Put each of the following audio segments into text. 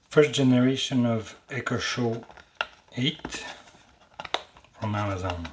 first generation of Echo Show 8 from Amazon.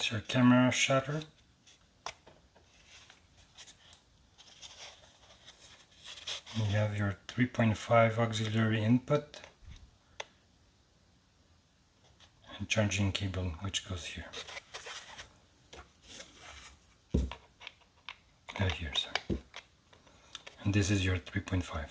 It's your camera shutter. You have your 3.5 auxiliary input and charging cable, which goes here. Here, sorry. And this is your 3.5.